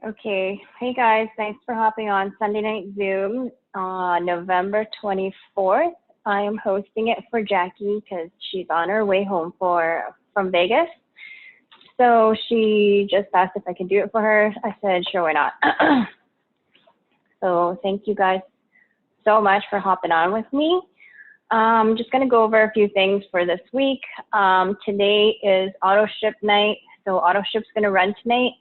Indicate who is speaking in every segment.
Speaker 1: Okay. Hey guys, thanks for hopping on Sunday Night Zoom on November 24th. I am hosting it for Jackie because she's on her way home from Vegas. So she just asked if I could do it for her. I said, sure, why not? So thank you guys so much for hopping on with me. I'm just going to go over a few things for this week. Today is auto ship night. So auto ship's going to run tonight.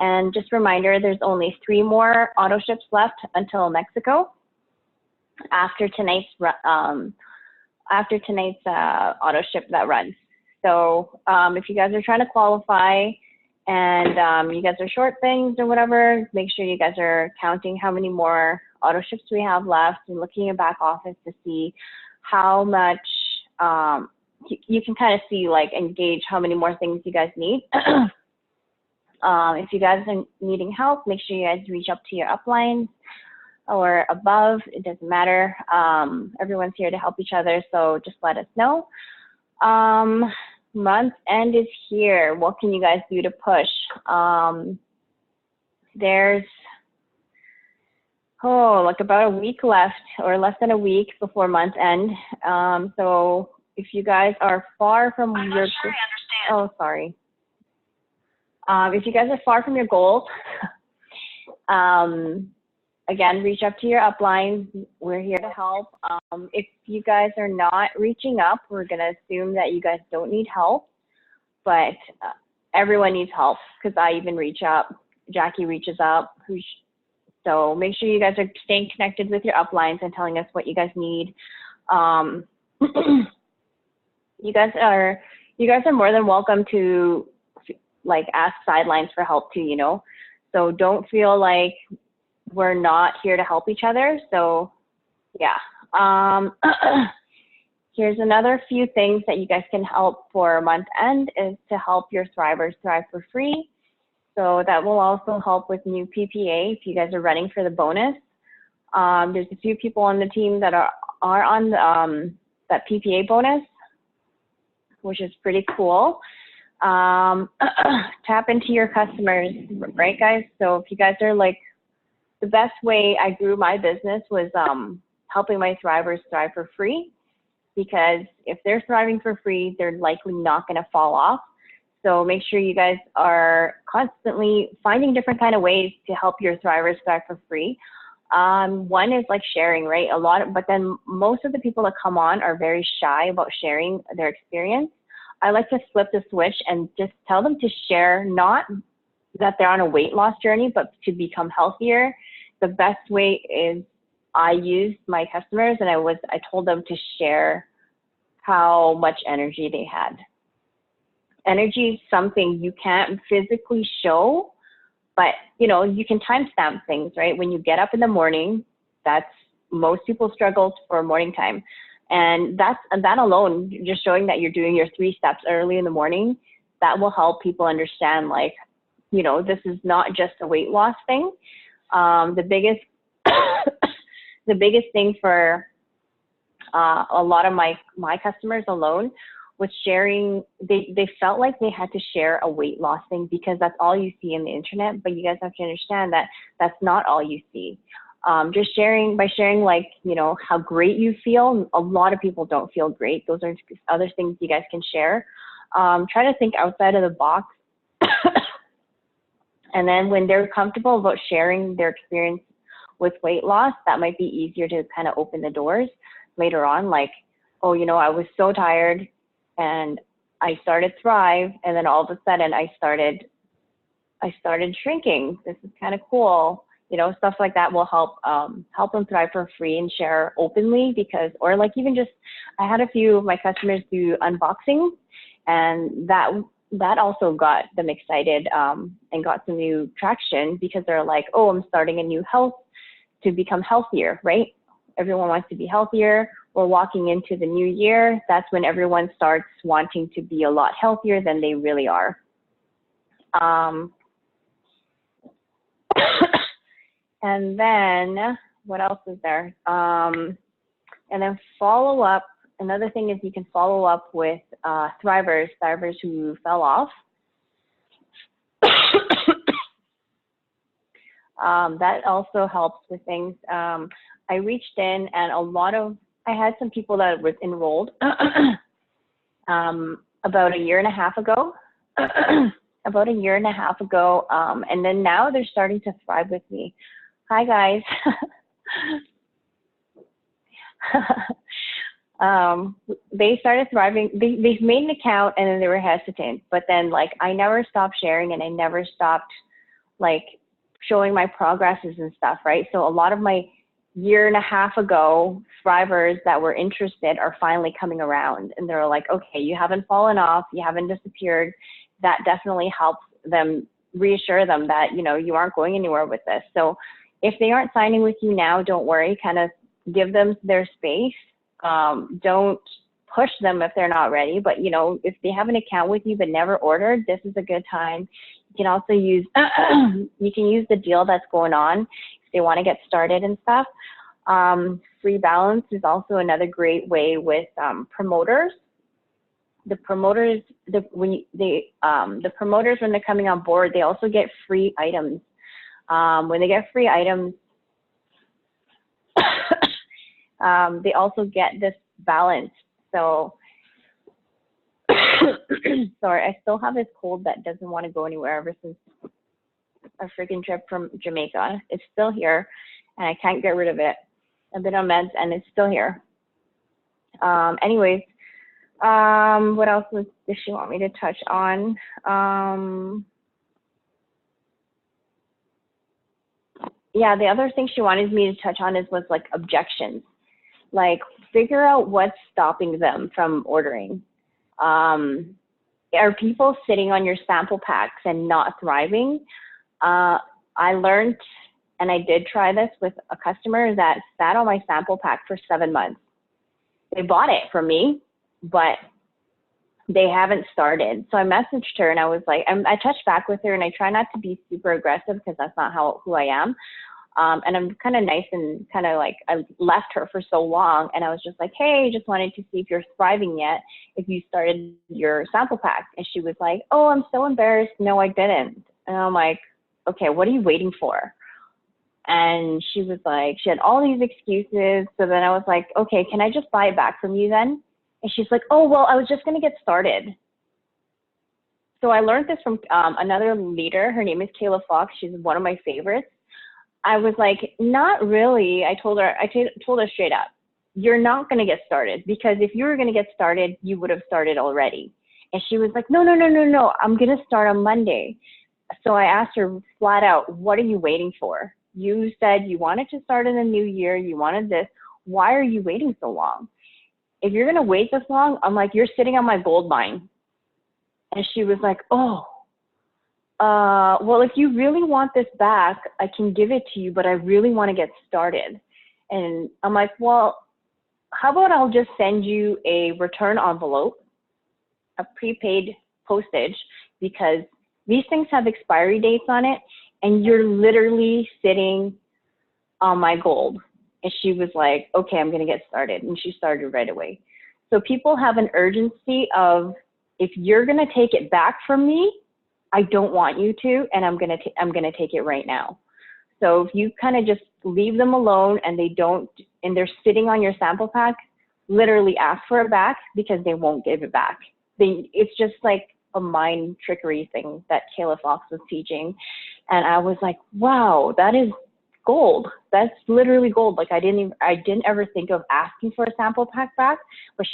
Speaker 1: And just a reminder, there's only 3 more auto ships left until Mexico after tonight's auto ship that runs. So if you guys are trying to qualify and you guys are short things or whatever, make sure you guys are counting how many more auto ships we have left and looking in back office to see how much you can kind of see, like, and gauge how many more things you guys need. If you guys are needing help, make sure you guys reach up to your uplines or above. It doesn't matter. Everyone's here to help each other, so just let us know. Month end is here. What can you guys do to push? There's like about a week left, or less than a week before month end. So if you guys are far from your,
Speaker 2: sure I understand.
Speaker 1: Oh, sorry. If you guys are far from your goals, again, reach up to your uplines. We're here to help. If you guys are not reaching up, we're going to assume that you guys don't need help, but everyone needs help because I even reach up. Jackie reaches up. So make sure you guys are staying connected with your uplines and telling us what you guys need. You guys are more than welcome to, like, ask sidelines for help too, you know? So don't feel like we're not here to help each other. So yeah. Here's another few things that you guys can help for month end is to help your thrivers thrive for free. So that will also help with new PPA if you guys are running for the bonus. There's a few people on the team that are on that PPA bonus, which is pretty cool. Tap into your customers, right guys? So if you guys are like, the best way I grew my business was helping my thrivers thrive for free, because if they're thriving for free, they're likely not going to fall off. So make sure you guys are constantly finding different kind of ways to help your thrivers thrive for free. One is like sharing, right? But then most of the people that come on are very shy about sharing their experience. I like to flip the switch and just tell them to share, not that they're on a weight loss journey, but to become healthier. The best way is I used my customers and I told them to share how much energy they had. Energy is something you can't physically show, but you know, you can timestamp things, right? When you get up in the morning, that's most people struggle for morning time. And that alone, just showing that you're doing your 3 steps early in the morning, that will help people understand, like, you know, this is not just a weight loss thing. The biggest the biggest thing for a lot of my customers alone was sharing. They felt like they had to share a weight loss thing because that's all you see in the internet. But you guys have to understand that that's not all you see. Just by sharing, like, you know, how great you feel. A lot of people don't feel great. Those are other things you guys can share. Try to think outside of the box. And then when they're comfortable about sharing their experience with weight loss, that might be easier to kind of open the doors later on. Like, oh, you know, I was so tired and I started Thrive, and then all of a sudden I started shrinking. This is kind of cool. You know, stuff like that will help them thrive for free and share openly, because, or like even just, I had a few of my customers do unboxing, and that also got them excited and got some new traction, because they're like, oh, I'm starting a new health to become healthier, right? Everyone wants to be healthier. We're walking into the new year. That's when everyone starts wanting to be a lot healthier than they really are. And then what else is there? And then follow up. Another thing is you can follow up with thrivers who fell off. That also helps with things. I reached in, and I had some people that was enrolled about a year and a half ago. And then now they're starting to thrive with me. Hi guys. They started thriving. They've made an account and then they were hesitant, but then like I never stopped sharing and I never stopped like showing my progresses and stuff, right? So a lot of my year and a half ago thrivers that were interested are finally coming around, and they're like, okay, you haven't fallen off, you haven't disappeared. That definitely helps them, reassure them that, you know, you aren't going anywhere with this. So if they aren't signing with you now, don't worry, kind of give them their space. Don't push them if they're not ready, but you know, if they have an account with you but never ordered, this is a good time. You can also use, you can use the deal that's going on if they want to get started and stuff. Free balance is also another great way with promoters. The promoters, when they're coming on board, they also get free items. When they get free items, they also get this balance. So, sorry, I still have this cold that doesn't want to go anywhere ever since our freaking trip from Jamaica. It's still here, and I can't get rid of it. I've been on meds, and it's still here. Anyways, what else does she want me to touch on? Yeah, the other thing she wanted me to touch on was like objections. Like figure out what's stopping them from ordering. Are people sitting on your sample packs and not thriving? I learned, and I did try this with a customer that sat on my sample pack for 7 months. They bought it from me, but they haven't started. So I messaged her and I was like, I touched back with her, and I try not to be super aggressive because that's not who I am. And I'm kind of nice and kind of like, I left her for so long, and I was just like, hey, just wanted to see if you're thriving yet, if you started your sample pack. And she was like, oh, I'm so embarrassed. No, I didn't. And I'm like, okay, what are you waiting for? And she was like, she had all these excuses. So then I was like, okay, can I just buy it back from you then? And she's like, oh, well, I was just going to get started. So I learned this from another leader. Her name is Kayla Fox. She's one of my favorites. I was like, not really. I told her straight up, you're not going to get started, because if you were going to get started, you would have started already. And she was like, no, I'm going to start on Monday. So I asked her flat out, what are you waiting for? You said you wanted to start in the new year. You wanted this. Why are you waiting so long? If you're going to wait this long, I'm like, you're sitting on my gold mine. And she was like, oh, well, if you really want this back, I can give it to you, but I really want to get started. And I'm like, well, how about I'll just send you a return envelope, a prepaid postage, because these things have expiry dates on it, and you're literally sitting on my gold. And she was like, okay, I'm going to get started. And she started right away. So people have an urgency of, if you're going to take it back from me, I don't want you to, and I'm going to take it right now. So if you kind of just leave them alone and and they're sitting on your sample pack, literally ask for it back, because they won't give it back. It's just like a mind trickery thing that Kayla Fox was teaching. And I was like, wow, that is gold. That's literally gold. Like I didn't ever think of asking for a sample pack back, but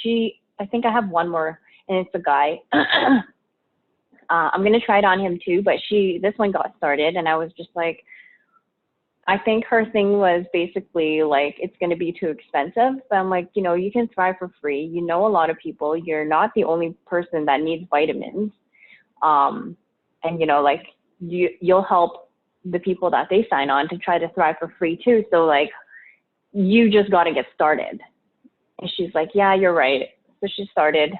Speaker 1: I think I have one more, and it's a guy. I'm going to try it on him too, but this one got started, and I was just like, I think her thing was basically like, it's going to be too expensive. But I'm like, you know, you can thrive for free. You know, a lot of people, you're not the only person that needs vitamins. And you know, like you'll help the people that they sign on to try to thrive for free too. So like, you just got to get started. And she's like, yeah, you're right. So she started.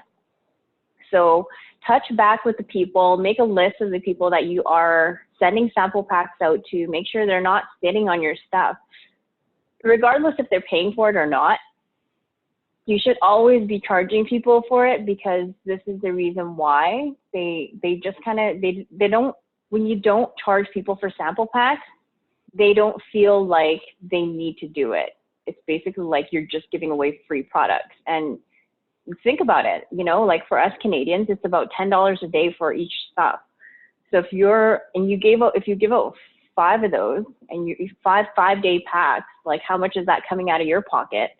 Speaker 1: So touch back with the people, make a list of the people that you are sending sample packs out to, make sure they're not sitting on your stuff. Regardless if they're paying for it or not, you should always be charging people for it, because this is the reason why they just kind of, they don't, when you don't charge people for sample packs, they don't feel like they need to do it. It's basically like you're just giving away free products. And think about it, you know, like for us Canadians, it's about $10 a day for each stuff. So if you give out 5 of those and you 5-day packs, like how much is that coming out of your pocket,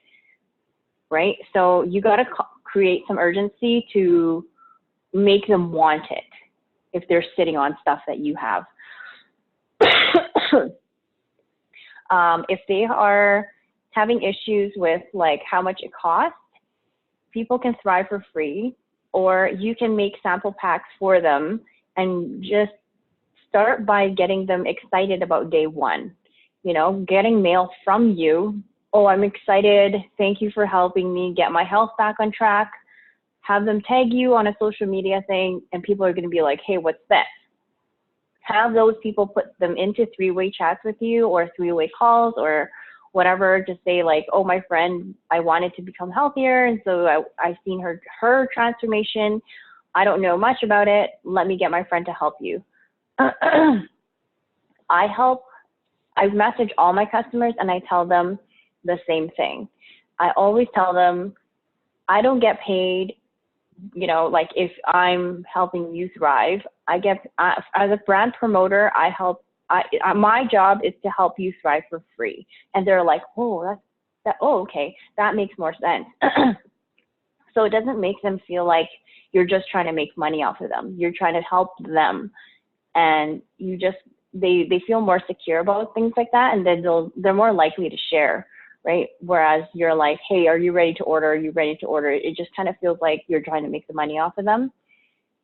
Speaker 1: right? So you got to create some urgency to make them want it if they're sitting on stuff that you have. If they are having issues with like how much it costs, people can thrive for free, or you can make sample packs for them and just start by getting them excited about day one. You know, getting mail from you. Oh, I'm excited. Thank you for helping me get my health back on track. Have them tag you on a social media thing, and people are going to be like, hey, what's this? Have those people put them into 3-way chats with you or 3-way calls or whatever, just say like, oh, my friend, I wanted to become healthier, and so I've seen her transformation. I don't know much about it. Let me get my friend to help you. I message all my customers and I tell them the same thing. I always tell them, I don't get paid, you know, like if I'm helping you thrive, as a brand promoter, my job is to help you thrive for free. And they're like, oh, okay, that makes more sense. So it doesn't make them feel like you're just trying to make money off of them. You're trying to help them, and they feel more secure about things like that, and then they're more likely to share, right? Whereas you're like, hey, are you ready to order? Are you ready to order? It just kind of feels like you're trying to make the money off of them.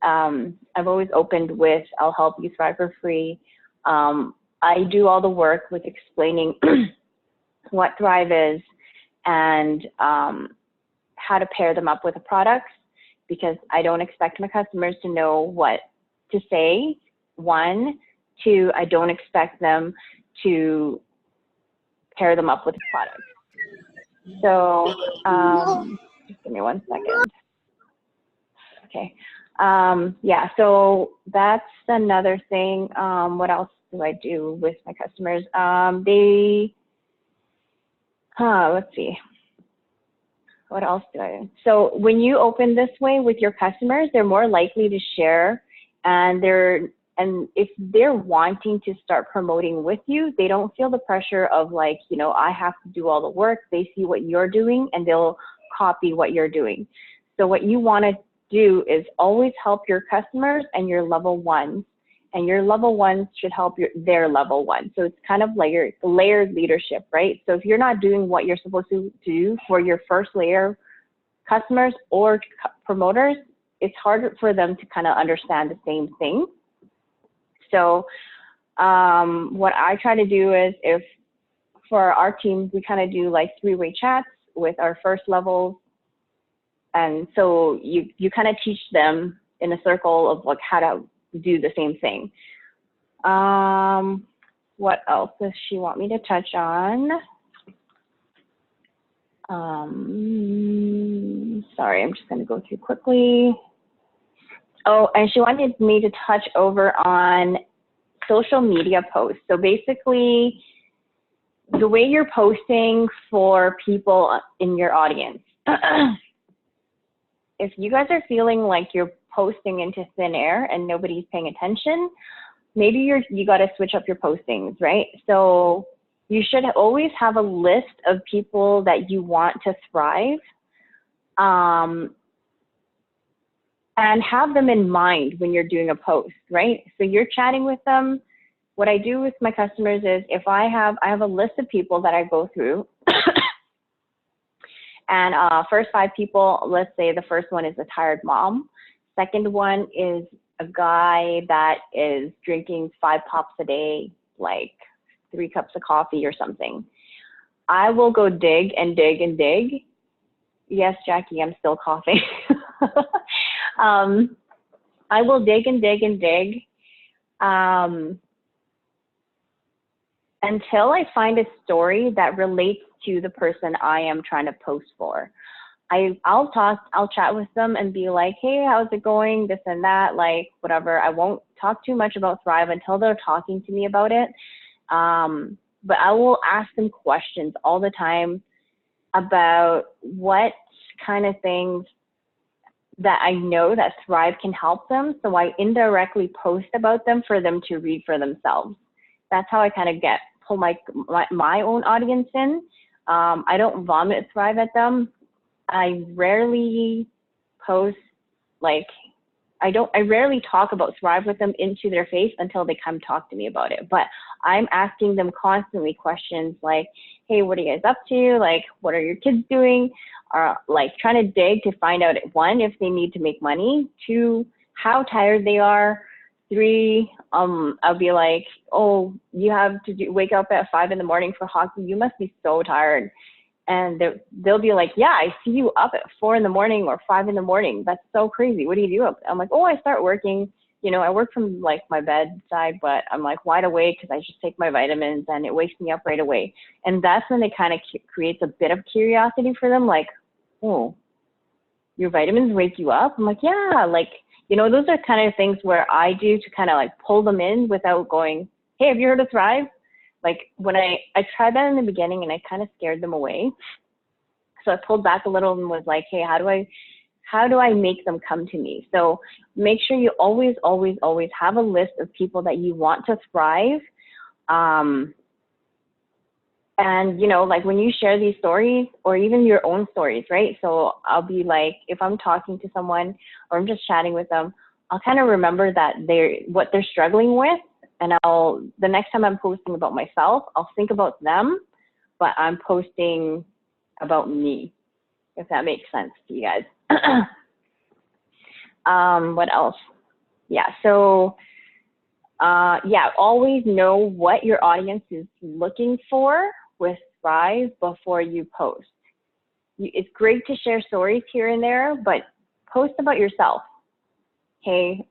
Speaker 1: I've always opened with, I'll help you thrive for free. I do all the work with explaining what Thrive is and how to pair them up with the products, because I don't expect my customers to know what to say. 1, 2, I don't expect them to pair them up with the product. So just give me 1 second. Okay. Yeah, so that's another thing. What else do I do with my customers? Let's see. What else do I do? So when you open this way with your customers, they're more likely to share, and if they're wanting to start promoting with you, they don't feel the pressure of like, you know, I have to do all the work. They see what you're doing and they'll copy what you're doing. So what you want to do is always help your customers and your level ones, and your level ones should help their level one. So it's kind of like your layered leadership, right? So if you're not doing what you're supposed to do for your first layer customers or promoters, it's harder for them to kind of understand the same thing. So what I try to do is, if for our team, we kind of do like 3-way chats with our first levels. And so you kind of teach them in a circle of like how to do the same thing. What else does she want me to touch on? Sorry, I'm just going to go through quickly. Oh, and she wanted me to touch over on social media posts. So basically, the way you're posting for people in your audience. If you guys are feeling like you're posting into thin air and nobody's paying attention, maybe you got to switch up your postings, right? So you should always have a list of people that you want to thrive, and have them in mind when you're doing a post, right? So you're chatting with them. What I do with my customers is, if I have a list of people that I go through, and first 5 people, let's say the first one is a tired mom. Second one is a guy that is drinking 5 pops a day, like 3 cups of coffee or something. I will go dig and dig and dig. Yes, Jackie, I'm still coughing. I will dig and dig and dig until I find a story that relates to the person I am trying to post for. I'll chat with them and be like, hey, how's it going? This and that, like whatever. I won't talk too much about Thrive until they're talking to me about it. But I will ask them questions all the time about what kind of things that I know that Thrive can help them. So I indirectly post about them for them to read for themselves. That's how I kind of pull my own audience in. I don't vomit Thrive at them. I rarely post, like, I rarely talk about Thrive with them into their face until they come talk to me about it. But I'm asking them constantly questions like, hey, what are you guys up to? Like, what are your kids doing? Like trying to dig to find out, one, if they need to make money, two, how tired they are, three, I'll be like, oh, you have to wake up at 5 in the morning for hockey. You must be so tired. And they'll be like, yeah, I see you up at 4 in the morning or 5 in the morning. That's so crazy. What do you do? I'm like, oh, I start working. You know, I work from like my bedside, but I'm like wide awake because I just take my vitamins and it wakes me up right away. And that's when it kind of creates a bit of curiosity for them. Like, oh, your vitamins wake you up? I'm like, yeah, like, you know, those are kind of things where I do to kind of like pull them in without going, hey, have you heard of Thrive? Like when I tried that in the beginning and I kind of scared them away. So I pulled back a little and was like, hey, how do I make them come to me? So make sure you always, always, always have a list of people that you want to thrive. And, you know, like when you share these stories or even your own stories, right? So I'll be like, if I'm talking to someone or I'm just chatting with them, I'll kind of remember that what they're struggling with. And the next time I'm posting about myself, I'll think about them, but I'm posting about me, if that makes sense to you guys. What else? Yeah, so yeah, always know what your audience is looking for with Thrive before you post. It's great to share stories here and there, but post about yourself. Hey,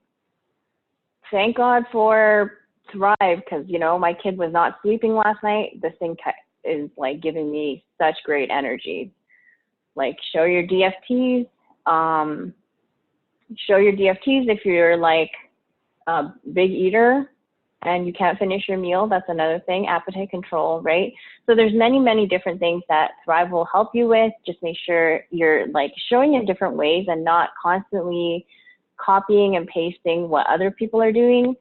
Speaker 1: thank God for Thrive, because, you know, my kid was not sleeping last night. This thing is like giving me such great energy. Like show your DFTs. Show your DFTs if you're like a big eater and you can't finish your meal. That's another thing, appetite control, right? So there's many, many different things that Thrive will help you with. Just make sure you're like showing in different ways and not constantly copying and pasting what other people are doing.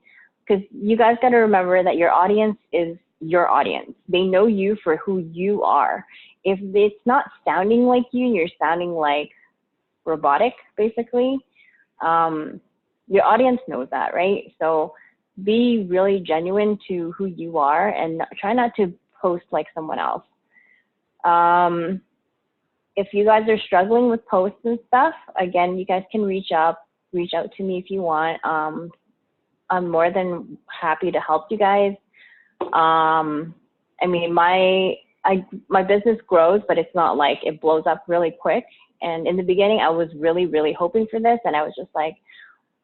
Speaker 1: Because you guys got to remember that your audience is your audience. They know you for who you are. If it's not sounding like you, you're sounding like robotic, basically. Your audience knows that, right? So be really genuine to who you are and try not to post like someone else. If you guys are struggling with posts and stuff, again, you guys can reach out to me if you want. I'm more than happy to help you guys. I mean, my business grows, but it's not like it blows up really quick. And in the beginning, I was really, really hoping for this. And I was just like,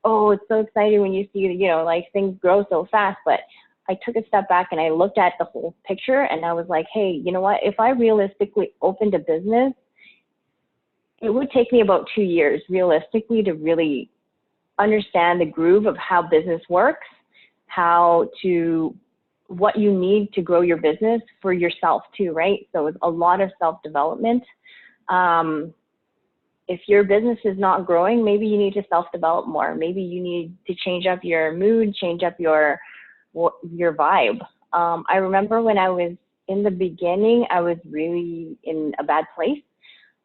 Speaker 1: oh, it's so exciting when you see, you know, like things grow so fast. But I took a step back and I looked at the whole picture and I was like, hey, you know what? If I realistically opened a business, it would take me about 2 years realistically to really understand the groove of how business works, what you need to grow your business for yourself too, right? So it's a lot of self-development. If your business is not growing, maybe you need to self-develop more. Maybe you need to change up your mood, change up your vibe. I remember when I was in the beginning, I was really in a bad place.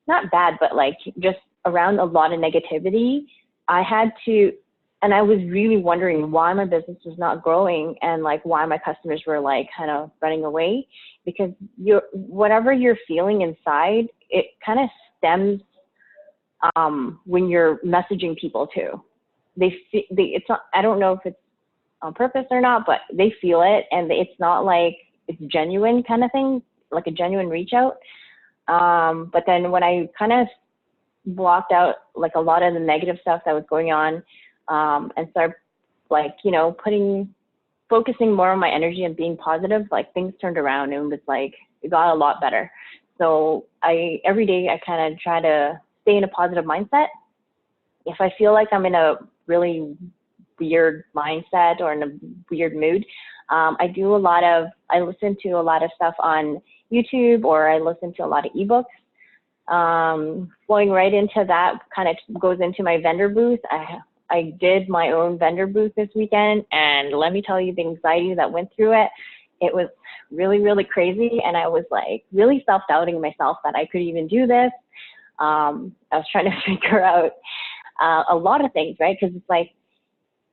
Speaker 1: Not bad, but like just around a lot of negativity. And I was really wondering why my business was not growing and like why my customers were like kind of running away, because whatever you're feeling inside, it kind of stems when you're messaging people too. It's not, I don't know if it's on purpose or not, but they feel it, and it's not like it's genuine kind of thing, like a genuine reach out. But then when I kind of blocked out like a lot of the negative stuff that was going on, and started like, you know, focusing more on my energy and being positive, like things turned around and was like, it got a lot better. So every day I kind of try to stay in a positive mindset. If I feel like I'm in a really weird mindset or in a weird mood, I listen to a lot of stuff on YouTube, or I listen to a lot of ebooks. Flowing right into that kind of goes into my vendor booth. I did my own vendor booth this weekend, and let me tell you the anxiety that went through it. It was really, really crazy, and I was like really self-doubting myself that I could even do this. I was trying to figure out a lot of things, right? Because it's like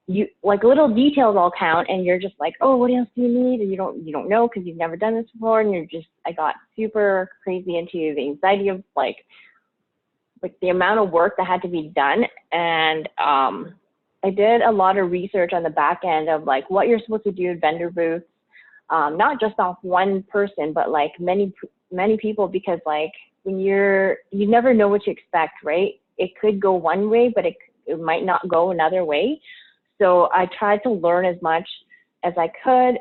Speaker 1: little details all count, and you're just like, oh, what else do you need? And you don't know because you've never done this before, and I got super crazy into the anxiety of like the amount of work that had to be done. And I did a lot of research on the back end of like what you're supposed to do at vendor booths, not just off one person, but like many people, because like when you never know what to expect, right? It could go one way, but it might not go another way. So I tried to learn as much as I could.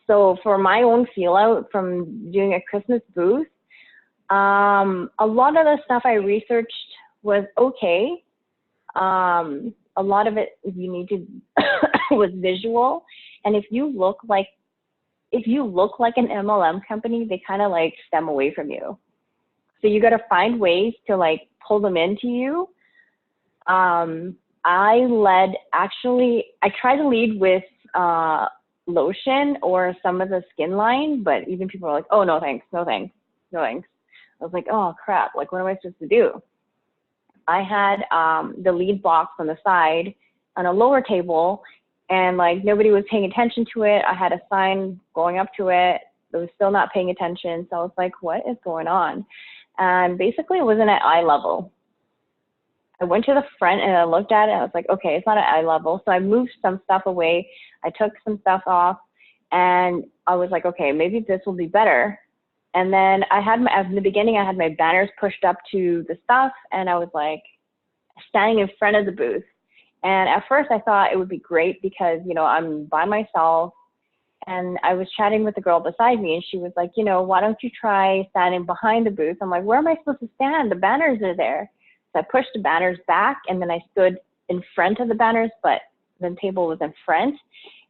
Speaker 1: So for my own feel out from doing a Christmas booth, a lot of the stuff I researched was okay. A lot of it you need to was visual. And if you look like an MLM company, they kind of like stem away from you. So you got to find ways to like pull them into you. I tried to lead with lotion or some of the skin line, but even people were like, oh, no thanks, no thanks, no thanks. I was like, oh crap, like what am I supposed to do? I had the lead box on the side on a lower table, and like nobody was paying attention to it. I had a sign going up to it. It was still not paying attention. So I was like, what is going on? And basically it wasn't at eye level. I went to the front and I looked at it. I was like, okay, it's not at eye level. So I moved some stuff away. I took some stuff off, and I was like, okay, maybe this will be better. And then in the beginning, I had my banners pushed up to the stuff, and I was like standing in front of the booth. And at first I thought it would be great because, I'm by myself, and I was chatting with the girl beside me, and she was like, why don't you try standing behind the booth? I'm like, where am I supposed to stand? The banners are there. So I pushed the banners back, and then I stood in front of the banners, but the table was in front.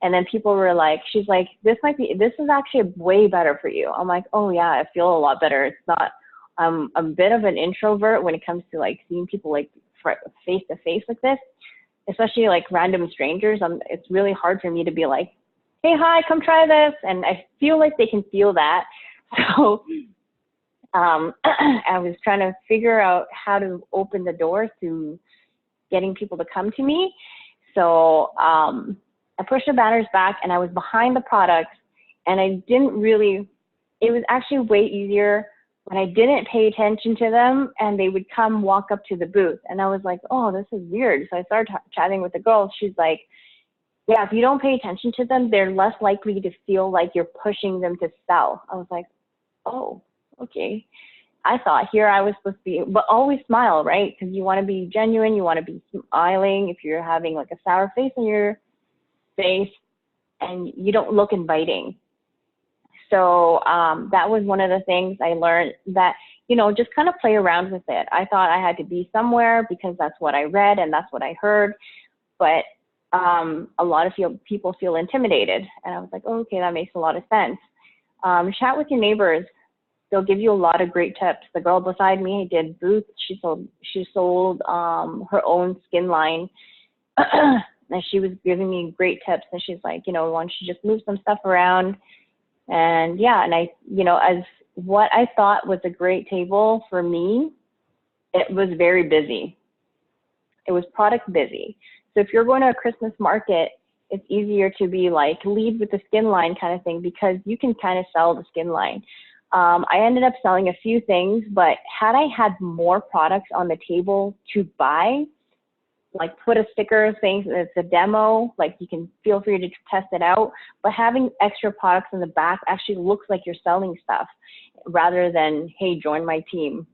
Speaker 1: And then people were like, she's like, this is actually way better for you. I'm like, oh yeah, I feel a lot better. It's not, I'm a bit of an introvert when it comes to like seeing people like face to face like this, especially like random strangers. It's really hard for me to be like, hey, hi, come try this. And I feel like they can feel that. So I was trying to figure out how to open the doors to getting people to come to me. So I pushed the banners back, and I was behind the products, and it was actually way easier when I didn't pay attention to them, and they would come walk up to the booth. And I was like, oh, this is weird. So I started chatting with the girl. She's like, yeah, if you don't pay attention to them, they're less likely to feel like you're pushing them to sell. I was like, oh, okay. I thought here I was supposed to be, but always smile, right? Because you want to be genuine. You want to be smiling. If you're having like a sour face on your face, and you don't look inviting. So that was one of the things I learned, that, just kind of play around with it. I thought I had to be somewhere because that's what I read and that's what I heard. But a lot of people feel intimidated. And I was like, oh, okay, that makes a lot of sense. Chat with your neighbors. They'll give you a lot of great tips. The girl beside me did booth. She sold her own skin line. And she was giving me great tips. And she's like, why don't you just move some stuff around? And yeah, and I, as what I thought was a great table for me, it was very busy. It was product busy. So if you're going to a Christmas market, it's easier to be like lead with the skin line kind of thing, because you can kind of sell the skin line. I ended up selling a few things, but had I had more products on the table to buy, like put a sticker saying it's a demo, like you can feel free to test it out, but having extra products in the back actually looks like you're selling stuff rather than, hey, join my team.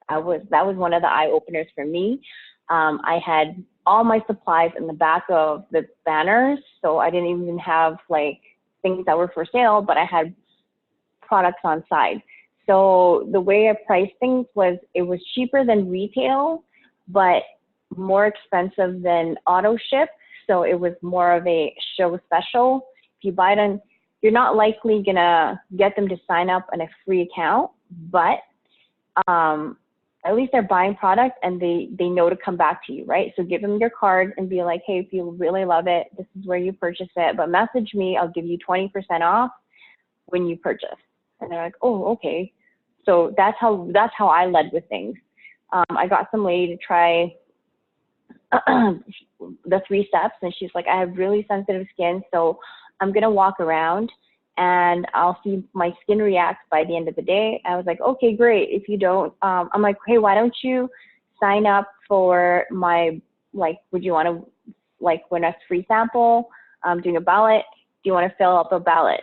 Speaker 1: That was one of the eye openers for me. I had all my supplies in the back of the banners, so I didn't even have like things that were for sale, but I had products on side. So the way I priced things was, it was cheaper than retail, but more expensive than AUTOSHIPS. So it was more of a show special. If you buy it on, you're not likely gonna get them to sign up on a free account, but at least they're buying product and they know to come back to you, right? So give them your card and be like, hey, if you really love it, this is where you purchase it, but message me, I'll give you 20% off when you purchase. And they're like, oh, okay. So that's how I led with things. I got some lady to try the 3 steps, and she's like, I have really sensitive skin, so I'm gonna walk around and I'll see my skin reacts by the end of the day. I was like, okay, great. If you don't, I'm like, hey, why don't you sign up for my, like, would you want to, like, win a free sample? I'm doing a ballot. Do you want to fill up a ballot?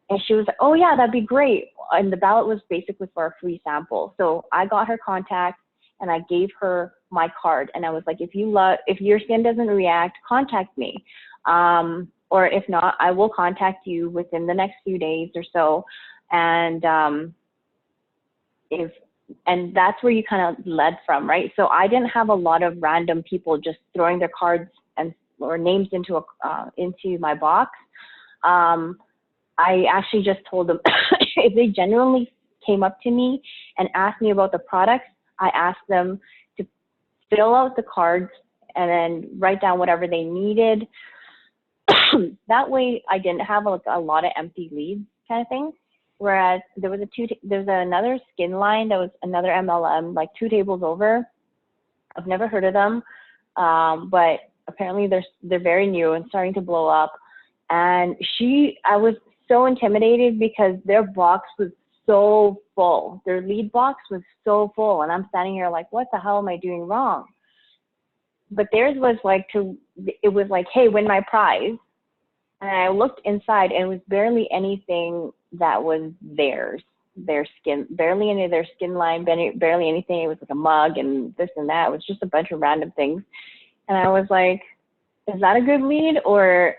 Speaker 1: And she was like, oh yeah, that'd be great. And the ballot was basically for a free sample. So I got her contact and I gave her my card. And I was like, if your skin doesn't react, contact me. Or if not, I will contact you within the next few days or so. And that's where you kind of led from, right? So I didn't have a lot of random people just throwing their cards or names into my box. I actually just told them if they genuinely came up to me and asked me about the products, I asked them to fill out the cards and then write down whatever they needed. That way I didn't have a lot of empty leads kind of thing. Whereas there was another skin line that was another MLM, like 2 tables over. I've never heard of them, but apparently they're very new and starting to blow up. And I was so intimidated because their box was so full. Their lead box was so full, and I'm standing here like, what the hell am I doing wrong? But theirs was like it was like, hey, win my prize. And I looked inside and it was barely anything that was their skin, barely any of their skin line, barely anything. It was like a mug and this and that. It was just a bunch of random things. And I was like, is that a good lead? Or,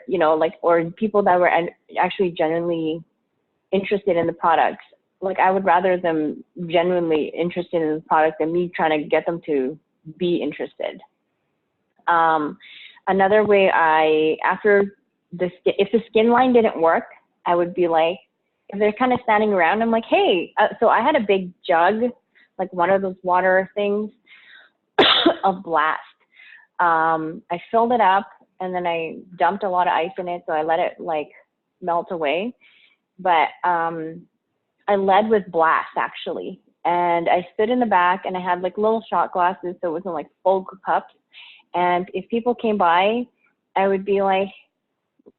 Speaker 1: or people that were actually genuinely interested in the products. Like, I would rather them genuinely interested in the product than me trying to get them to be interested. Another way if the skin line didn't work, I would be like, if they're kind of standing around, I'm like, hey, so I had a big jug, like one of those water things of Blast. I filled it up and then I dumped a lot of ice in it. So I let it like melt away. But I led with Blast actually. And I stood in the back and I had like little shot glasses. So it wasn't like full cups. And if people came by, I would be like,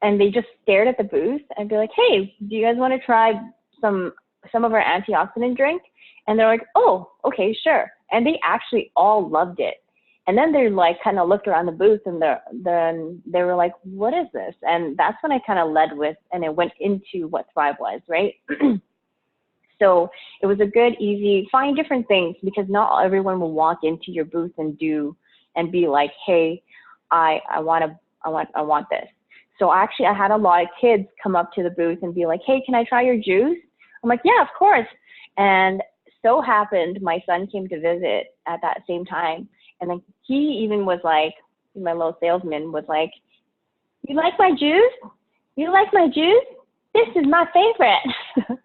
Speaker 1: and they just stared at the booth, I'd be like, hey, do you guys want to try some of our antioxidant drink? And they're like, oh, okay, sure. And they actually all loved it. And then they like kind of looked around the booth and then they were like, what is this? And that's when I kind of led with, and it went into what Thrive was, right? So it was a good, easy, find different things, because not everyone will walk into your booth and be like, hey, I want this. So actually I had a lot of kids come up to the booth and be like, hey, can I try your juice? I'm like, yeah, of course. And so happened my son came to visit at that same time. And then he even was like, my little salesman was like, you like my juice? You like my juice? This is my favorite.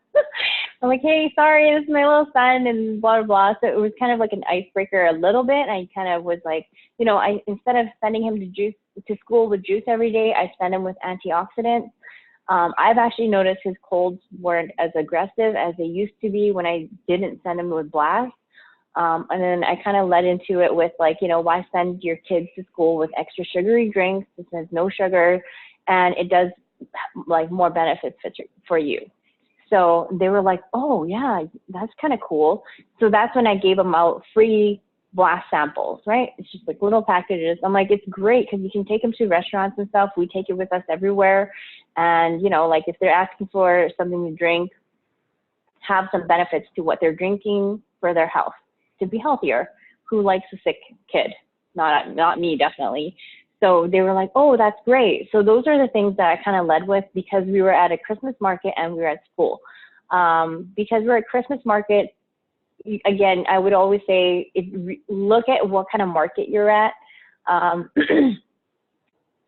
Speaker 1: I'm like, hey, sorry, this is my little son and blah, blah, blah. So it was kind of like an icebreaker a little bit. I kind of was like, instead of sending him to school with juice every day, I sent him with antioxidants. I've actually noticed his colds weren't as aggressive as they used to be when I didn't send him with Blast. And then I kind of led into it with like, why send your kids to school with extra sugary drinks? It says no sugar, and it does like more benefits for you. So they were like, oh yeah, that's kind of cool. So that's when I gave them out free Blast samples, right? It's just like little packages. I'm like, it's great because you can take them to restaurants and stuff. We take it with us everywhere. And, like if they're asking for something to drink, have some benefits to what they're drinking for their health, to be healthier. Who likes a sick kid? Not me, definitely. So they were like, oh, that's great. So those are the things that I kind of led with, because we were at a Christmas market and we were at school. Because we're at Christmas market, again, I would always say, look at what kind of market you're at.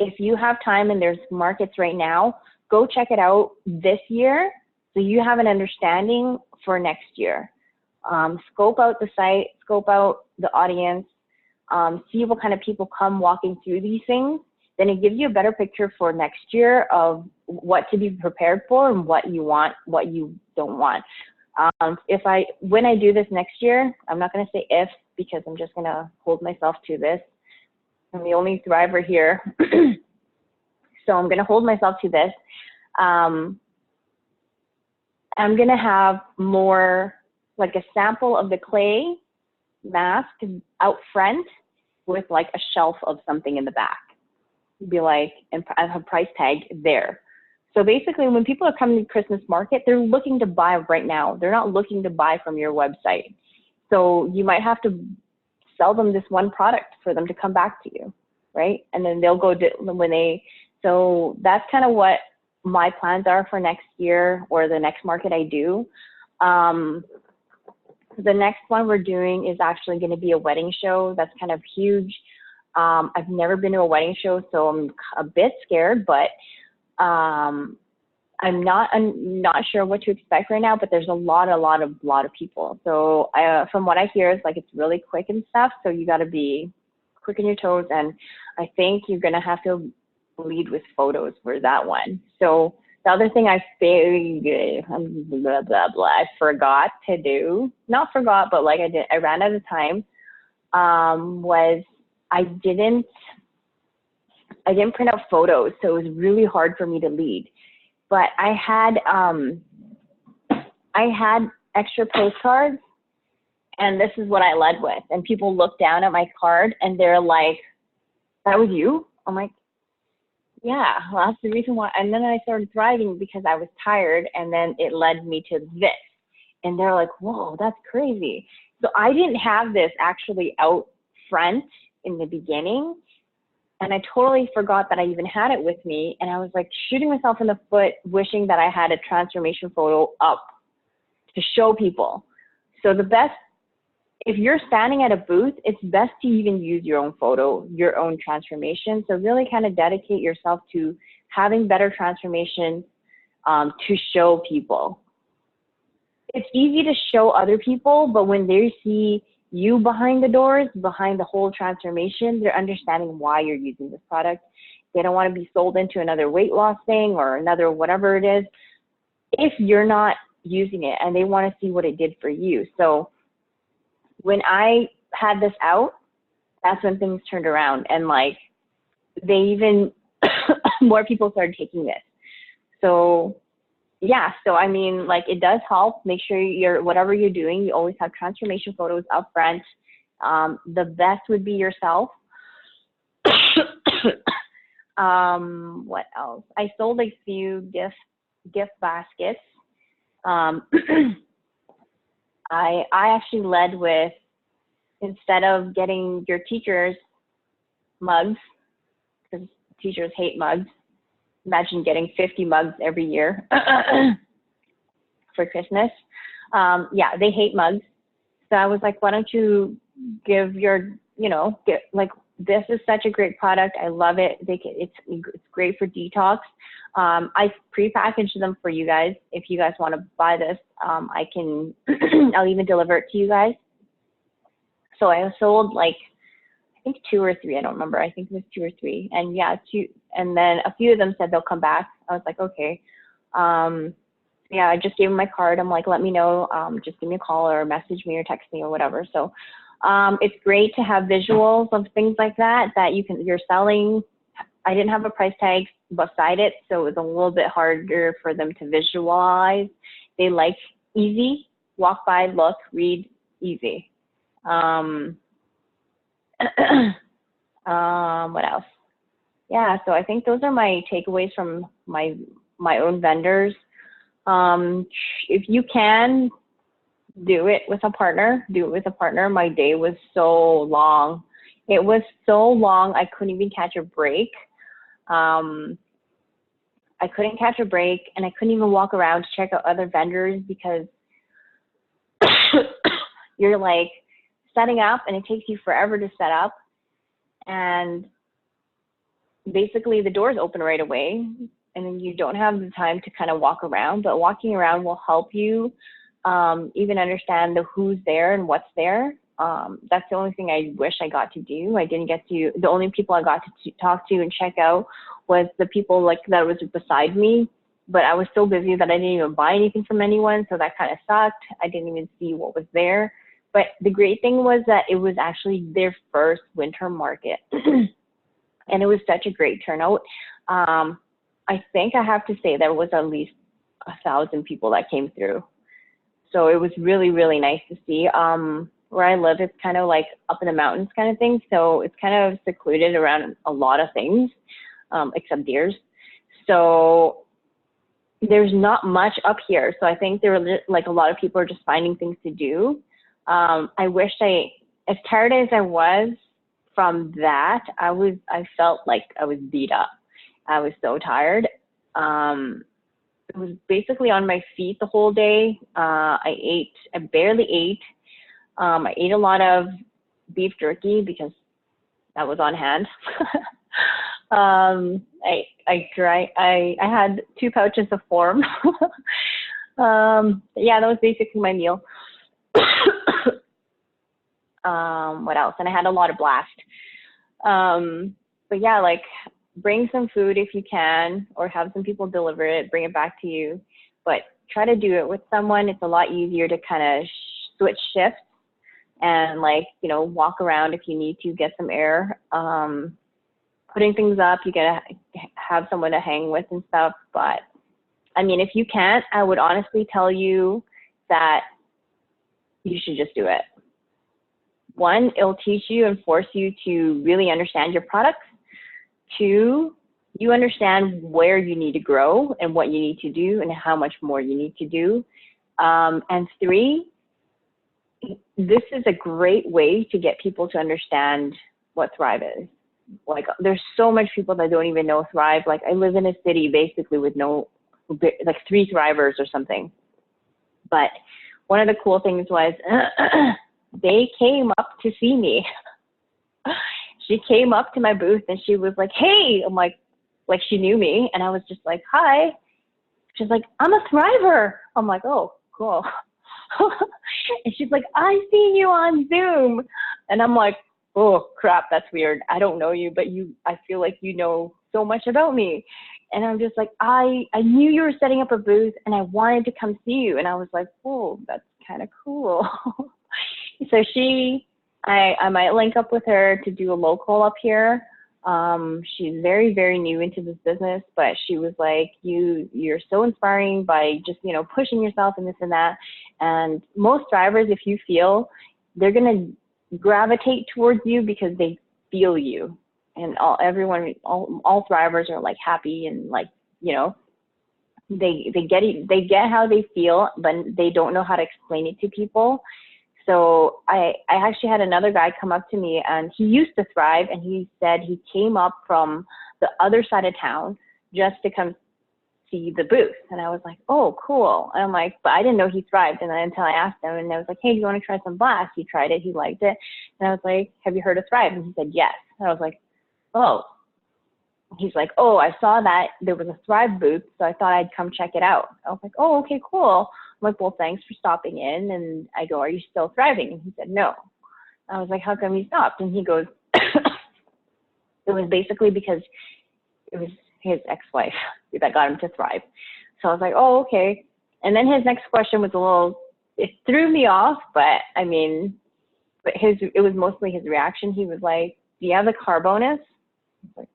Speaker 1: If you have time and there's markets right now, go check it out this year so you have an understanding for next year. Scope out the site, scope out the audience, see what kind of people come walking through these things. Then it gives you a better picture for next year of what to be prepared for and what you want, what you don't want. When I do this next year, I'm not going to say if, because I'm just going to hold myself to this. I'm the only thriver here. So I'm going to hold myself to this. I'm going to have more like a sample of the clay mask out front with like a shelf of something in the back. Be like, and I have a price tag there. So basically when people are coming to Christmas market, they're looking to buy right now. They're not looking to buy from your website. So you might have to sell them this one product for them to come back to you, right? And then they'll go so that's kind of what my plans are for next year or the next market I do. The next one we're doing is actually going to be a wedding show. That's kind of huge. I've never been to a wedding show, so I'm a bit scared, but I'm not sure what to expect right now, but there's a lot of people. So from what I hear, it's like it's really quick and stuff. So you got to be quick on your toes, and I think you're gonna have to lead with photos for that one. So the other thing I forgot to do, not forgot, but like I ran out of time, was I didn't print out photos, so it was really hard for me to lead. But I had extra postcards, and this is what I led with. And people look down at my card, and they're like, "That was you?" I'm like, "Yeah, well, that's the reason why." And then I started thriving because I was tired, and then it led me to this. And they're like, "Whoa, that's crazy." So I didn't have this actually out front in the beginning. And I totally forgot that I even had it with me. And I was like shooting myself in the foot, wishing that I had a transformation photo up to show people. So the best, if you're standing at a booth, it's best to even use your own photo, your own transformation. So really kind of dedicate yourself to having better transformations to show people. It's easy to show other people, but when they see you behind the doors, behind the whole transformation, they're understanding why you're using this product. They don't want to be sold into another weight loss thing or another whatever it is if you're not using it, and they want to see what it did for you. So when I had this out, that's when things turned around, and like they even more people started taking this. So yeah, so I mean, like it does help. Make sure whatever you're doing, you always have transformation photos up front. The best would be yourself. What else? I sold a few gift baskets. I actually led with, instead of getting your teachers mugs, because teachers hate mugs. Imagine getting 50 mugs every year for Christmas. Yeah, they hate mugs. So I was like, why don't you give your, this is such a great product. I love it. It's great for detox. I prepackaged them for you guys. If you guys want to buy this, I can, I'll even deliver it to you guys. So I sold like, I think 2 or 3, I don't remember. I think it was 2 or 3. And yeah, 2. And then a few of them said they'll come back. I was like, okay. Yeah, I just gave them my card. I'm like, let me know. Just give me a call or message me or text me or whatever. So it's great to have visuals of things like that you're selling. I didn't have a price tag beside it, so it was a little bit harder for them to visualize. They like easy, walk by, look, read, easy. What else? Yeah, so I think those are my takeaways from my own vendors. If you can, do it with a partner. My day was so long. It was so long, I couldn't even catch a break. I couldn't catch a break, and I couldn't even walk around to check out other vendors because you're like setting up, and it takes you forever to set up. And basically the doors open right away, and then you don't have the time to kind of walk around, but walking around will help you even understand the who's there and what's there. That's the only thing I wish I got to do. I didn't get to, the only people I got to talk to and check out was the people like that was beside me, but I was so busy that I didn't even buy anything from anyone, so that kind of sucked. I didn't even see what was there. But the great thing was that it was actually their first winter market. And it was such a great turnout. I think I have to say there was at least 1,000 people that came through. So it was really, really nice to see. Where I live, it's kind of like up in the mountains kind of thing. So it's kind of secluded around a lot of things, except deers. So there's not much up here. So I think there were like a lot of people are just finding things to do. I wish as tired as I was from that, I felt like I was beat up. I was so tired. It was basically on my feet the whole day. I barely ate. I ate a lot of beef jerky because that was on hand. I had 2 pouches of Form. Yeah, that was basically my meal. What else? And I had a lot of blast. But yeah, like bring some food if you can, or have some people deliver it, bring it back to you. But try to do it with someone. It's a lot easier to kind of switch shifts and like, you know, walk around if you need to get some air. Putting things up, you gotta have someone to hang with and stuff. But I mean, if you can't, I would honestly tell you that you should just do it. 1, it'll teach you and force you to really understand your products. 2, you understand where you need to grow and what you need to do and how much more you need to do. And 3, this is a great way to get people to understand what Thrive is. Like, there's so much people that don't even know Thrive. Like, I live in a city basically with like 3 Thrivers or something. But one of the cool things was they came up to see me. She came up to my booth and she was like, hey, I'm like she knew me. And I was just like, hi. She's like, I'm a Thriver. I'm like, oh, cool. And she's like, I see you on Zoom. And I'm like, oh crap, that's weird. I don't know you, but I feel like you know so much about me. And I'm just like, I knew you were setting up a booth and I wanted to come see you. And I was like, oh, that's kind of cool. So I might link up with her to do a local up here. She's very, very new into this business, but she was like, you're so inspiring by just, you know, pushing yourself and this and that. And most Thrivers, if you feel, they're going to gravitate towards you because they feel you. And all Thrivers are like happy and like, you know, they get how they feel, but they don't know how to explain it to people. So I actually had another guy come up to me and he used to Thrive, and he said he came up from the other side of town just to come see the booth. And I was like, oh, cool. And I'm like, but I didn't know he thrived. And then until I asked him, and I was like, hey, do you want to try some Blast? He tried it. He liked it. And I was like, have you heard of Thrive? And he said, yes. And I was like, oh. He's like, oh, I saw that there was a Thrive booth, so I thought I'd come check it out. I was like, oh, okay, cool. I'm like, well, thanks for stopping in. And I go, are you still thriving? And he said, no. I was like, how come you stopped? And he goes, it was basically because it was his ex-wife that got him to thrive. So I was like, oh, okay. And then his next question was it threw me off, but I mean, it was mostly his reaction. He was like, do you have the car bonus? I was like,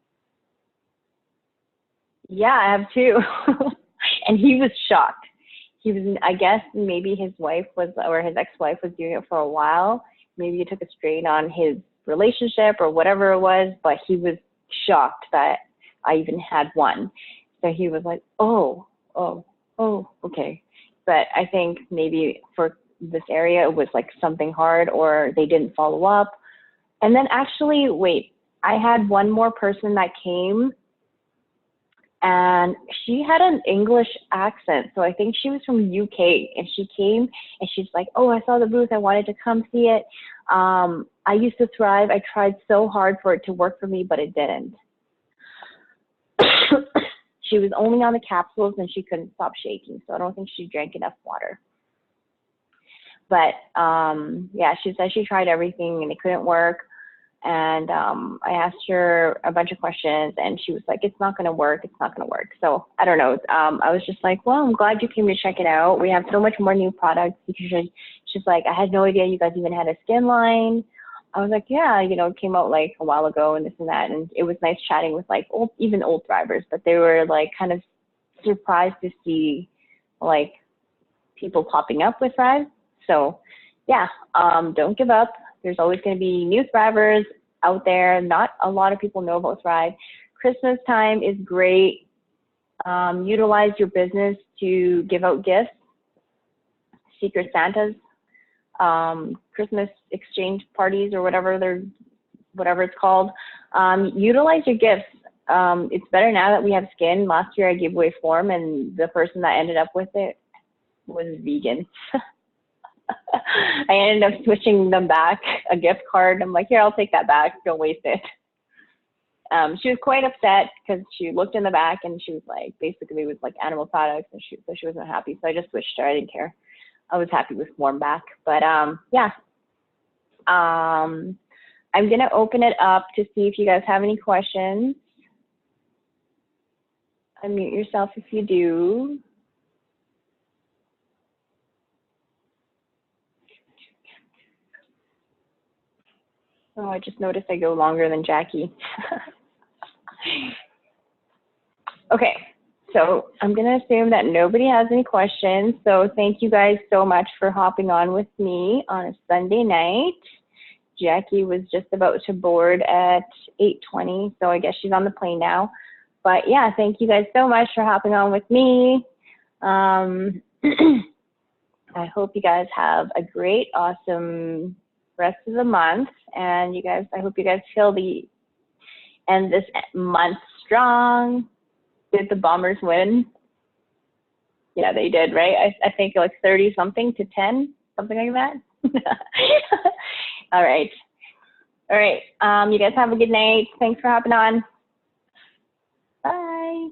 Speaker 1: yeah, I have 2. And he was shocked. He was, I guess maybe his wife was, or his ex-wife was doing it for a while. Maybe it took a strain on his relationship or whatever it was, but he was shocked that I even had one. So he was like, oh, okay. But I think maybe for this area, it was like something hard, or they didn't follow up. And then actually, wait, I had one more person that came, and she had an English accent. So I think she was from UK, and she came and she's like, oh, I saw the booth. I wanted to come see it. I used to thrive. I tried so hard for it to work for me, but it didn't. She was only on the capsules and she couldn't stop shaking. So I don't think she drank enough water. But yeah, she said she tried everything and it couldn't work. And I asked her a bunch of questions and she was like, it's not going to work. It's not going to work. So I don't know. I was just like, well, I'm glad you came to check it out. We have so much more new products. Because she's like, I had no idea you guys even had a skin line. I was like, yeah, you know, it came out like a while ago and this and that. And it was nice chatting with like even old drivers, but they were like kind of surprised to see like people popping up with Thrive. So yeah, don't give up. There's always going to be new thrivers out there. Not a lot of people know about Thrive. Christmas time is great. Utilize your business to give out gifts, Secret Santas, Christmas exchange parties or whatever it's called. Utilize your gifts. It's better now that we have skin. Last year I gave away form and the person that ended up with it was vegan. I ended up switching them back a gift card. I'm like, here, I'll take that back. Don't waste it. She was quite upset because she looked in the back and she was like, basically it was like animal products and so she wasn't happy. So I just switched her. I didn't care. I was happy with form back. But yeah. I'm going to open it up to see if you guys have any questions. Unmute yourself if you do. Oh, I just noticed I go longer than Jackie. Okay, so I'm going to assume that nobody has any questions. So thank you guys so much for hopping on with me on a Sunday night. Jackie was just about to board at 8:20, so I guess she's on the plane now. But yeah, thank you guys so much for hopping on with me. I hope you guys have a great, awesome rest of the month. And you guys, I hope you guys feel the end this month strong. Did the Bombers win? Yeah, they did, right? I think like 30 something to 10, something like that. All right. All right. You guys have a good night. Thanks for hopping on. Bye.